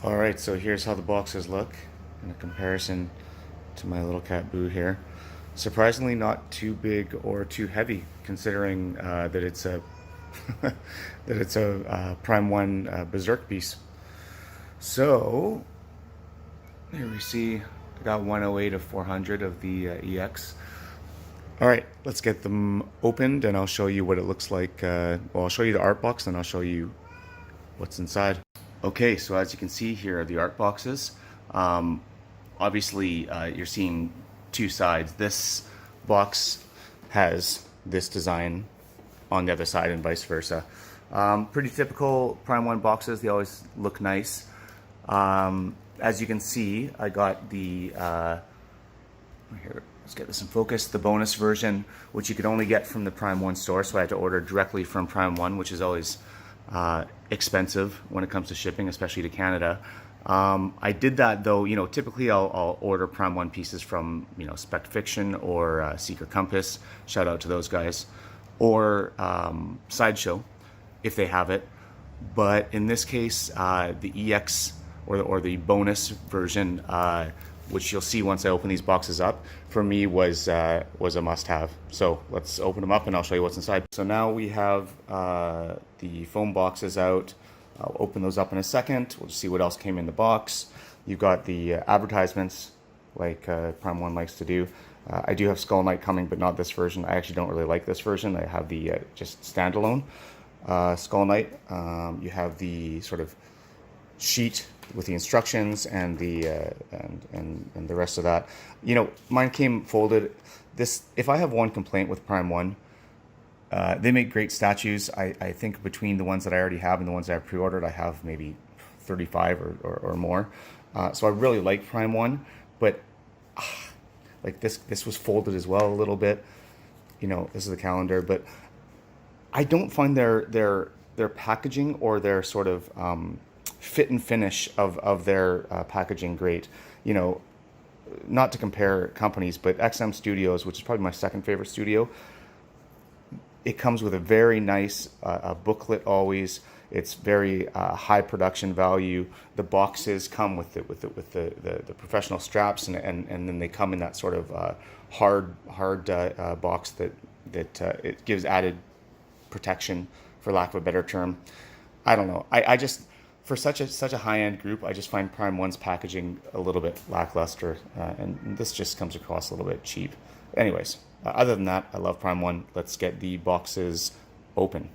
Alright, so here's how the boxes look in a comparison to my little cat Boo here. Surprisingly not too big or too heavy, considering that it's a that it's a Prime 1 Berserk piece. So, here we see I got 108 of 400 of the EX. Alright, let's get them opened and I'll show you what it looks like. Well, I'll show you the art box and I'll show you what's inside. Okay, so as you can see here are the art boxes. Obviously, you're seeing two sides. This box has this design on the other side and vice versa. Pretty typical Prime 1 boxes. They always look nice. As you can see, I got the, here, let's get this in focus, the bonus version, which you could only get from the Prime 1 store, so I had to order directly from Prime 1, which is always expensive when it comes to shipping, especially to Canada. I did that though, typically I'll order Prime 1 pieces from, Spec Fiction or Secret Compass, shout out to those guys, or Sideshow, if they have it. But in this case, the EX or the bonus version, which you'll see once I open these boxes up, for me was a must-have. So let's open them up and I'll show you what's inside. So now we have the foam boxes out. I'll open those up in a second. We'll see what else came in the box. You've got the advertisements, like Prime 1 likes to do. I do have Skull Knight coming, but not this version. I actually don't really like this version. I have the just standalone Skull Knight. You have the sort of sheet with the instructions and the and the rest of that. Mine came folded. This, if I have one complaint with Prime 1, they make great statues. I think between the ones that I already have and the ones that I've pre-ordered, I have maybe 35 or more. So I really like Prime 1, but like this was folded as well a little bit. This is the calendar, but I don't find their packaging or their sort of fit and finish of their packaging great. Not to compare companies, but XM Studios, which is probably my second favorite studio, it comes with a very nice booklet always. It's very high production value. The boxes come with the professional straps, and then they come in that sort of hard box that it gives added protection, for lack of a better term. I don't know. I just, for such a high-end group, I just find Prime 1's packaging a little bit lackluster, and this just comes across a little bit cheap. Anyways, other than that, I love Prime 1. Let's get the boxes open.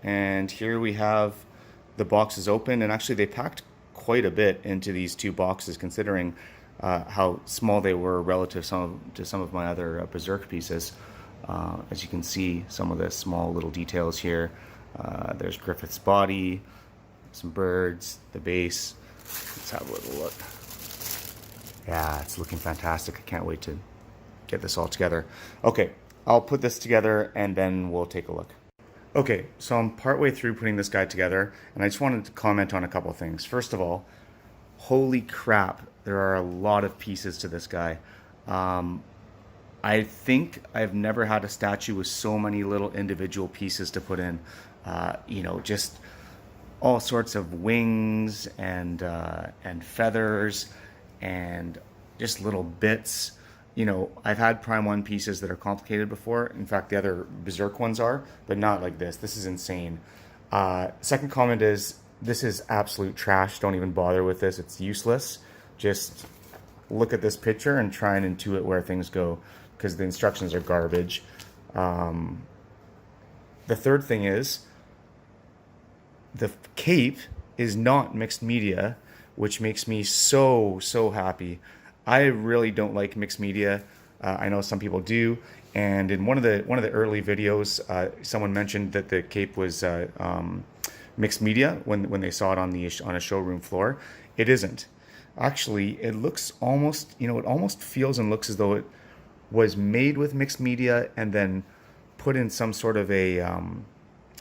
And here we have the boxes open, and actually they packed quite a bit into these two boxes, considering how small they were relative to some of my other Berserk pieces. As you can see, some of the small little details here. There's Griffith's body, some birds, the base. Let's have a little look. Yeah, it's looking fantastic. I can't wait to get this all together. Okay, I'll put this together and then we'll take a look. Okay, so I'm partway through putting this guy together, and I just wanted to comment on a couple of things. First of all, holy crap, there are a lot of pieces to this guy. I think I've never had a statue with so many little individual pieces to put in. Just all sorts of wings and feathers and just little bits. I've had Prime 1 pieces that are complicated before. In fact, the other Berserk ones are, but not like this. This is insane. Second comment is, this is absolute trash. Don't even bother with this. It's useless. Just look at this picture and try and intuit where things go, because the instructions are garbage. The third thing is, the cape is not mixed media, which makes me so happy. I really don't like mixed media. I know some people do, and in one of the early videos, someone mentioned that the cape was mixed media when they saw it on a showroom floor. It isn't. Actually, it looks almost, it almost feels and looks as though it was made with mixed media and then put in some sort of a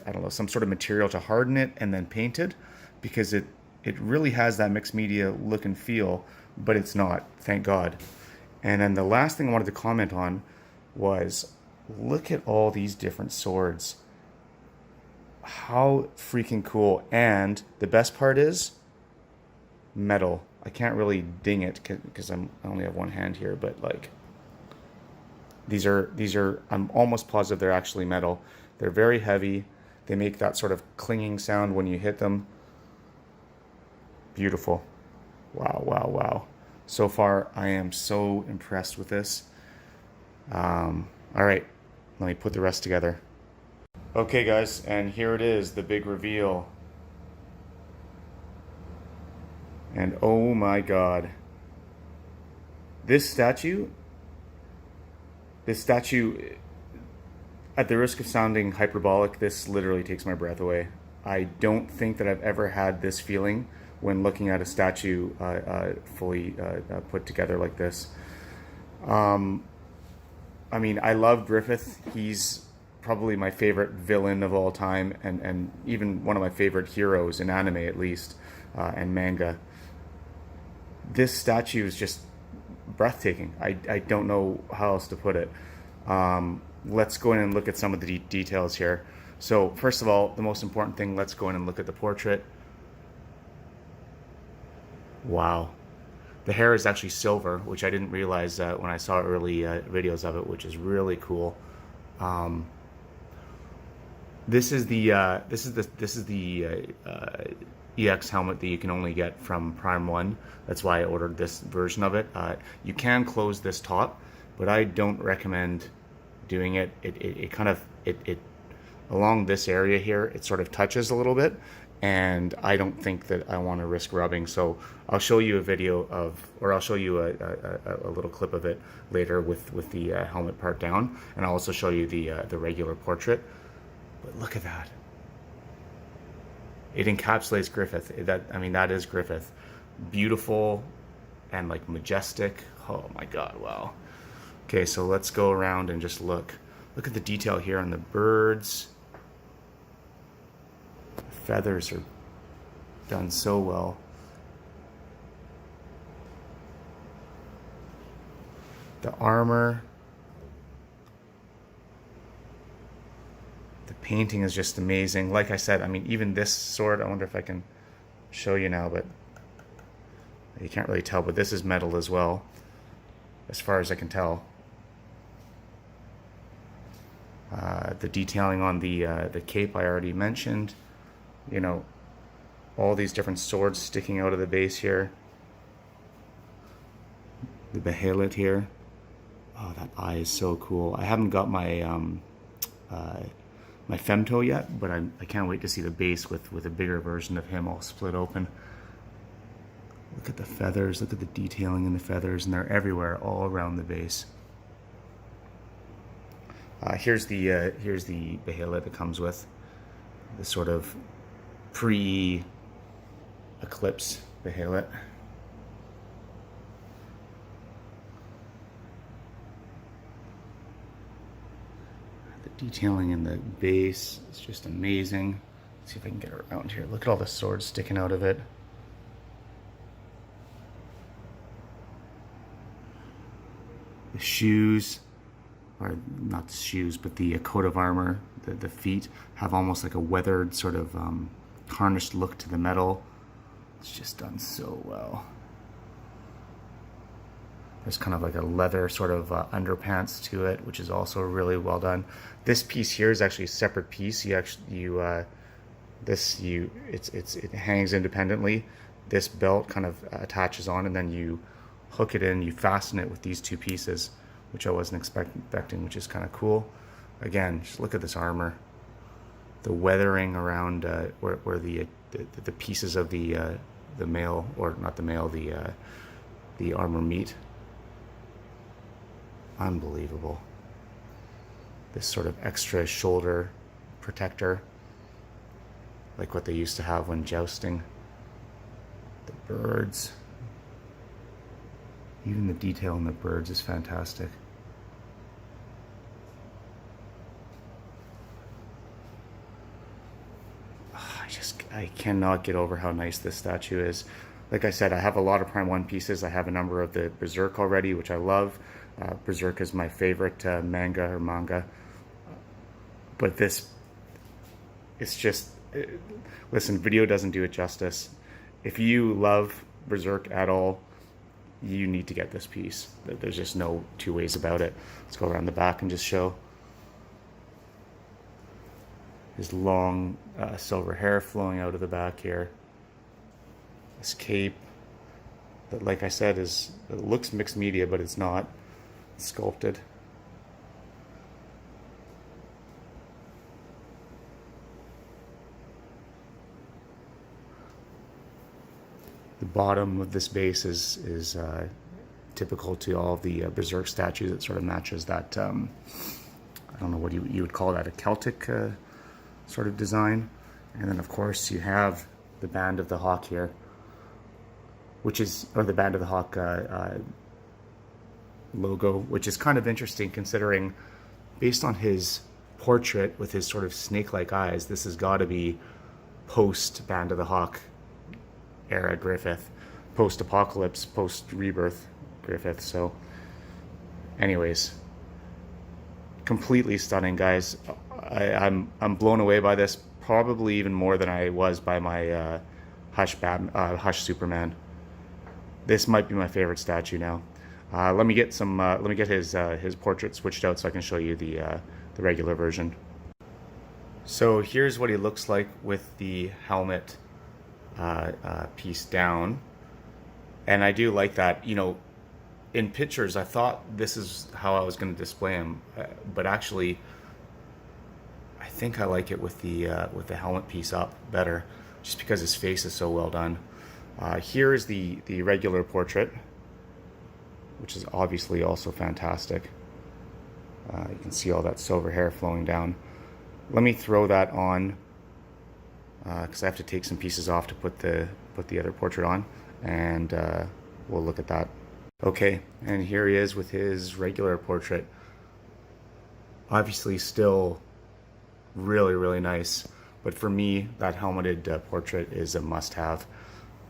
I don't know, some sort of material to harden it and then painted, because it really has that mixed media look and feel, but it's not, thank God. And then the last thing I wanted to comment on was, look at all these different swords. How freaking cool. And the best part is, metal. I can't really ding it because I only have one hand here, but like these are I'm almost positive they're actually metal. They're very heavy. They make that sort of clinging sound when you hit them. Beautiful. Wow, wow, wow. So far, I am so impressed with this. All right, let me put the rest together. Okay, guys, and here it is, the big reveal. And oh my God. This statue, at the risk of sounding hyperbolic, this literally takes my breath away. I don't think that I've ever had this feeling when looking at a statue fully put together like this. I mean, I love Griffith. He's probably my favorite villain of all time, and even one of my favorite heroes in anime, at least, and manga. This statue is just breathtaking. I don't know how else to put it. Let's go in and look at some of the details here. So first of all, the most important thing, let's go in and look at the portrait. Wow. The hair is actually silver, which I didn't realize when I saw early videos of it, which is really cool. This is the EX helmet that you can only get from Prime 1. That's why I ordered this version of it. You can close this top, but I don't recommend doing it. It kind of along this area here, it sort of touches a little bit, and I don't think that I want to risk rubbing. So I'll show you a video of, or I'll show you a little clip of it later with the helmet part down, and I'll also show you the regular portrait. But look at that. It encapsulates Griffith. That is Griffith. Beautiful and like majestic. Oh my God, wow. Okay, so let's go around and just look. Look at the detail here on the birds. The feathers are done so well. The armor. The painting is just amazing. Like I said, I mean, even this sword, I wonder if I can show you now, but you can't really tell, but this is metal as well, as far as I can tell. The detailing on the cape I already mentioned. You know, all these different swords sticking out of the base here. The behelit here. Oh, that eye is so cool. I haven't got my my femto yet, but I can't wait to see the base with a bigger version of him all split open. Look at the feathers, look at the detailing in the feathers, and they're everywhere, all around the base. Here's the behelit that comes with the sort of pre-eclipse behelit. The detailing in the base is just amazing. Let's see if I can get around here. Look at all the swords sticking out of it. The shoes, or not the shoes, but the coat of armor, the feet have almost like a weathered sort of tarnished look to the metal. It's just done so well. There's kind of like a leather sort of underpants to it, which is also really well done. This piece here is actually a separate piece. It hangs independently. This belt kind of attaches on, and then you hook it in. You fasten it with these two pieces, which I wasn't expecting, which is kind of cool. Again, just look at this armor. The weathering around where the pieces of the mail, or not the mail, the armor meet. Unbelievable. This sort of extra shoulder protector, like what they used to have when jousting. The birds. Even the detail in the birds is fantastic. I cannot get over how nice this statue is. Like I said, I have a lot of Prime 1 pieces. I have a number of the Berserk already, which I love. Berserk is my favorite manga. But this, it's just, listen, video doesn't do it justice. If you love Berserk at all, you need to get this piece. There's just no two ways about it. Let's go around the back and just show his long silver hair flowing out of the back here. This cape that, like I said, it looks mixed media, but it's not. It's sculpted. The bottom of this base is typical to all of the Berserk statues. It sort of matches that, I don't know what you would call that, a Celtic sort of design. And then of course you have the Band of the Hawk here, which is, or the Band of the Hawk logo, which is kind of interesting considering, based on his portrait with his sort of snake-like eyes, this has got to be post Band of the Hawk era Griffith, post-apocalypse, post-rebirth Griffith. So anyways, completely stunning, guys. I'm blown away by this, probably even more than I was by my Hush Superman. This might be my favorite statue now. Let me get his portrait switched out so I can show you the regular version. So here's what he looks like with the helmet piece down, and I do like that. You know, in pictures I thought this is how I was going to display him, but actually I think I like it with the helmet piece up better, just because his face is so well done. Here is the regular portrait, which is obviously also fantastic. You can see all that silver hair flowing down. Let me throw that on, because I have to take some pieces off to put the other portrait on, and we'll look at that. Okay, and here he is with his regular portrait. Obviously still really, really nice, but for me, that helmeted portrait is a must-have.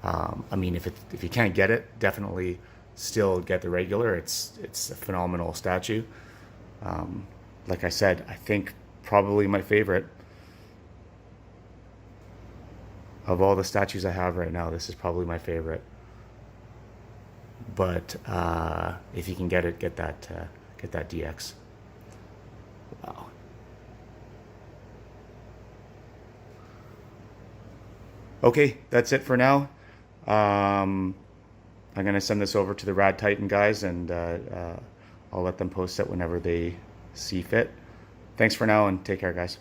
I mean, if you can't get it, definitely still get the regular. It's a phenomenal statue. Like I said, I think probably my favorite. Of all the statues I have right now, this is probably my favorite. But if you can get it, get that DX. Wow. Okay, that's it for now. I'm gonna send this over to the Radd Titan guys, and I'll let them post it whenever they see fit. Thanks for now, and take care, guys.